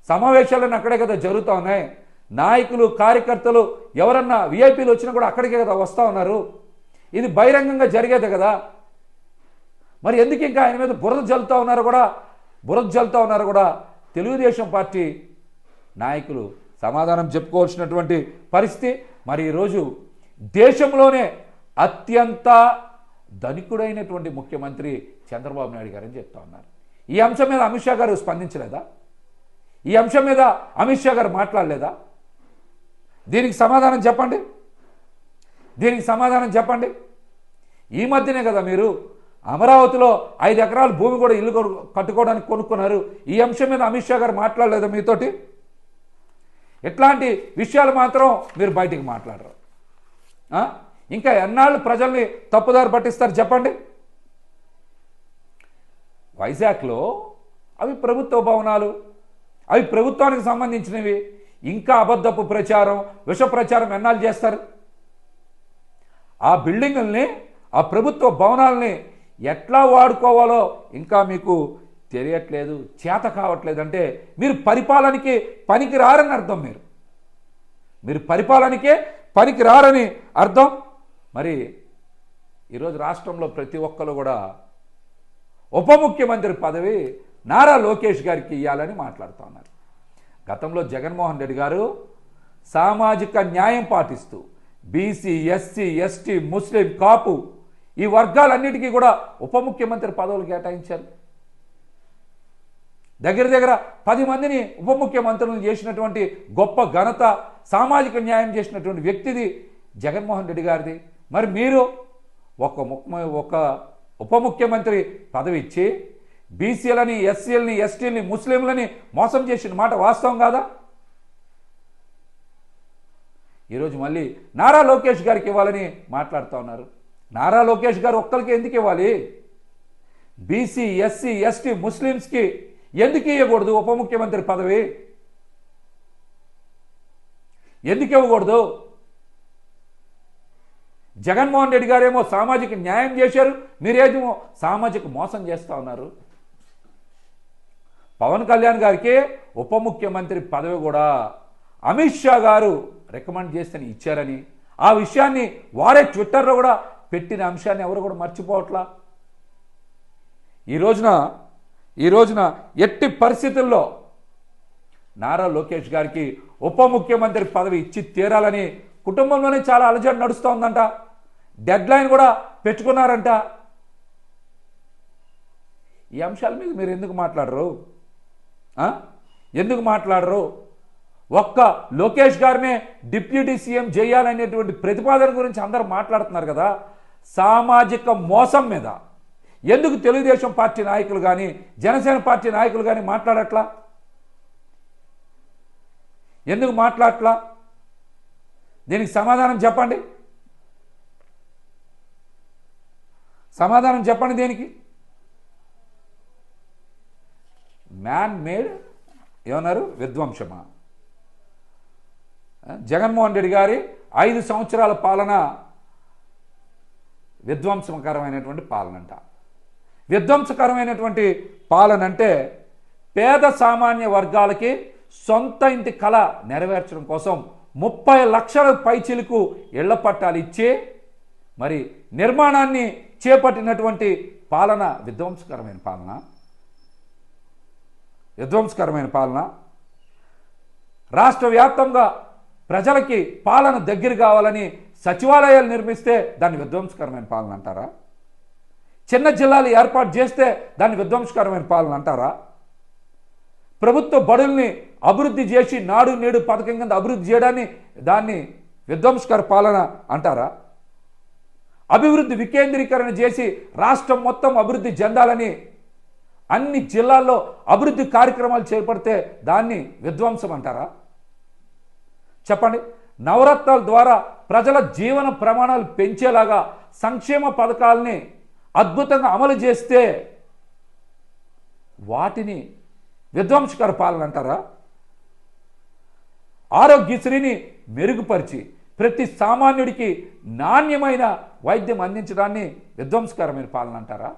సమావేశాలను అక్కడే కదా జరుగుతూ ఉన్నాయి. నాయకులు కార్యకర్తలు ఎవరన్నా విఐపీలు వచ్చినా కూడా అక్కడికే కదా వస్తూ ఉన్నారు. ఇది బహిరంగంగా జరిగేదే కదా. మరి ఎందుకు ఇంకా ఆయన మీద బురద జల్లుతూ ఉన్నారు కూడా తెలుగుదేశం పార్టీ నాయకులు సమాధానం చెప్పుకోవాల్సినటువంటి పరిస్థితి. మరి ఈరోజు దేశంలోనే అత్యంత ధనికుడైనటువంటి ముఖ్యమంత్రి చంద్రబాబు నాయుడు గారు అని చెప్తా ఉన్నారు. ఈ అంశం మీద అమిత్ షా గారు స్పందించలేదా? ఈ అంశం మీద అమిత్ షా గారు మాట్లాడలేదా? దీనికి సమాధానం చెప్పండి. ఈ మధ్యనే కదా మీరు అమరావతిలో 5 ఎకరాల భూమి కూడా ఇల్లు కట్టుకోవడానికి కొనుక్కున్నారు. ఈ అంశం మీద అమిత్ షా గారు మాట్లాడలేదా మీతోటి? ఇట్లాంటి విషయాలు మాత్రం మీరు బయటికి మాట్లాడరు. ఇంకా ఎన్నాళ్ళు ప్రజల్ని తప్పుదారి పట్టిస్తారు చెప్పండి. వైజాగ్లో అవి ప్రభుత్వ భవనాలు, అవి ప్రభుత్వానికి సంబంధించినవి. ఇంకా అబద్ధపు ప్రచారం, విష ప్రచారం ఎన్నాళ్ళు చేస్తారు? ఆ బిల్డింగుల్ని, ఆ ప్రభుత్వ భవనాలని ఎట్లా వాడుకోవాలో ఇంకా మీకు తెలియట్లేదు, చేత కావట్లేదు. అంటే మీరు పరిపాలనకి పనికి రారని అర్థం. మీరు పరిపాలనకే పనికి రారని అర్థం. మరి ఈరోజు రాష్ట్రంలో ప్రతి ఒక్కరు కూడా ఉప ముఖ్యమంత్రి పదవి నారా లోకేష్ గారికి ఇవ్వాలని మాట్లాడుతూ ఉన్నారు. గతంలో జగన్మోహన్ రెడ్డి గారు సామాజిక న్యాయం పాటిస్తూ బీసీ, ఎస్సీ, ఎస్టీ, ముస్లిం, కాపు ఈ వర్గాలన్నిటికీ కూడా ఉప ముఖ్యమంత్రి పదవులు కేటాయించారు. దగ్గర 10 మందిని ఉప ముఖ్యమంత్రులను చేసినటువంటి గొప్ప ఘనత, సామాజిక న్యాయం చేసినటువంటి వ్యక్తిది జగన్మోహన్ రెడ్డి గారిది. మరి మీరు ఒక ఉప ముఖ్యమంత్రి పదవి ఇచ్చి బీసీలని, ఎస్సీలని, ఎస్టీలని, ముస్లింలని మోసం చేసిన మాట వాస్తవం కాదా? ఈరోజు మళ్ళీ నారా లోకేష్ గారికి ఇవ్వాలని మాట్లాడుతూ ఉన్నారు. నారా లోకేష్ గారు ఒక్కరికి ఎందుకు ఇవ్వాలి? బీసీ, ఎస్సీ, ఎస్టీ, ముస్లిమ్స్కి ఎందుకు ఇవ్వకూడదు ఉప ముఖ్యమంత్రి పదవి? ఎందుకు ఇవ్వకూడదు? జగన్మోహన్ రెడ్డి గారేమో సామాజిక న్యాయం చేశారు, మీరేమో సామాజిక మోసం చేస్తూ ఉన్నారు. పవన్ కళ్యాణ్ గారికి ఉప ముఖ్యమంత్రి పదవి కూడా అమిత్ షా గారు రికమెండ్ చేస్తేనే ఇచ్చారని, ఆ విషయాన్ని వారే ట్విట్టర్లో కూడా పెట్టిన అంశాన్ని ఎవరు కూడా మర్చిపోవట్లా. ఈ రోజున ఎట్టి పరిస్థితుల్లో నారా లోకేష్ గారికి ఉప ముఖ్యమంత్రి పదవి ఇచ్చి తీరాలని కుటుంబంలోనే చాలా అలజడి నడుస్తోందంట. డెడ్ లైన్ కూడా పెట్టుకున్నారంట. ఈ అంశాల మీద మీరు ఎందుకు మాట్లాడరు? ఒక్క లోకేష్ గారినే డిప్యూటీ సీఎం చేయాలనేటువంటి ప్రతిపాదన గురించి అందరూ మాట్లాడుతున్నారు కదా. సామాజిక మోసం మీద ఎందుకు తెలుగుదేశం పార్టీ నాయకులు కానీ, జనసేన పార్టీ నాయకులు కానీ మాట్లాడట్లా? ఎందుకు మాట్లాడట్లా? దీనికి సమాధానం చెప్పండి. దీనికి మ్యాన్ మేడ్ ఏమన్నారు? విధ్వంసమా? జగన్మోహన్ రెడ్డి గారి 5 సంవత్సరాల పాలన విధ్వంసకరమైనటువంటి పాలనంట. విధ్వంసకరమైనటువంటి పాలన అంటే పేద సామాన్య వర్గాలకి సొంత ఇంటి కళ నెరవేర్చడం కోసం 30 లక్షల పైచిలకు ఇళ్ల పట్టాలు ఇచ్చి మరి నిర్మాణాన్ని చేపట్టినటువంటి పాలన విధ్వంసకరమైన పాలన. రాష్ట్ర వ్యాప్తంగా ప్రజలకి పాలన దగ్గర కావాలని సచివాలయాలు నిర్మిస్తే దాన్ని విధ్వంసకరమైన పాలన అంటారా? చిన్న జిల్లాలు ఏర్పాటు చేస్తే దాన్ని విధ్వంసకరమైన పాలన అంటారా? ప్రభుత్వ బడుల్ని అభివృద్ధి చేసి నాడు నేడు పథకం కింద అభివృద్ధి చేయడాన్ని దాన్ని విధ్వంసకర పాలన అంటారా? అభివృద్ధి వికేంద్రీకరణ చేసి రాష్ట్రం మొత్తం అభివృద్ధి చెందాలని అన్ని జిల్లాల్లో అభివృద్ధి కార్యక్రమాలు చేపడితే దాన్ని విధ్వంసం అంటారా? చెప్పండి. నవరత్నాల ద్వారా ప్రజల జీవన ప్రమాణాలు పెంచేలాగా సంక్షేమ పథకాలని అద్భుతంగా అమలు చేస్తే వాటిని విధ్వంసకర పాలన అంటారా? ఆరోగ్యశ్రీని మెరుగుపరిచి ప్రతి సామాన్యుడికి నాణ్యమైన వైద్యం అందించడాన్ని విధ్వంసకరమైన పాలన అంటారా?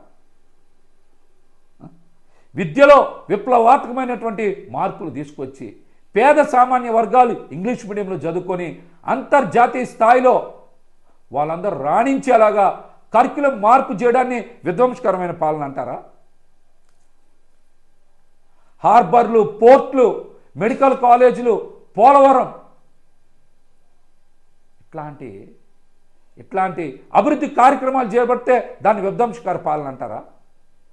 విద్యలో విప్లవాత్మకమైనటువంటి మార్పులు తీసుకొచ్చి పేద సామాన్య వర్గాలు ఇంగ్లీష్ మీడియంలో చదువుకొని అంతర్జాతీయ స్థాయిలో వాళ్ళందరూ రాణించేలాగా కరిక్యులం మార్పు చేయడాన్ని విధ్వంసకరమైన పాలన అంటారా? హార్బర్లు, పోర్ట్లు, మెడికల్ కాలేజీలు, పోలవరం ఇట్లాంటి అభివృద్ధి కార్యక్రమాలు చేపడితే దాన్ని విధ్వంసకర పాలన అంటారా?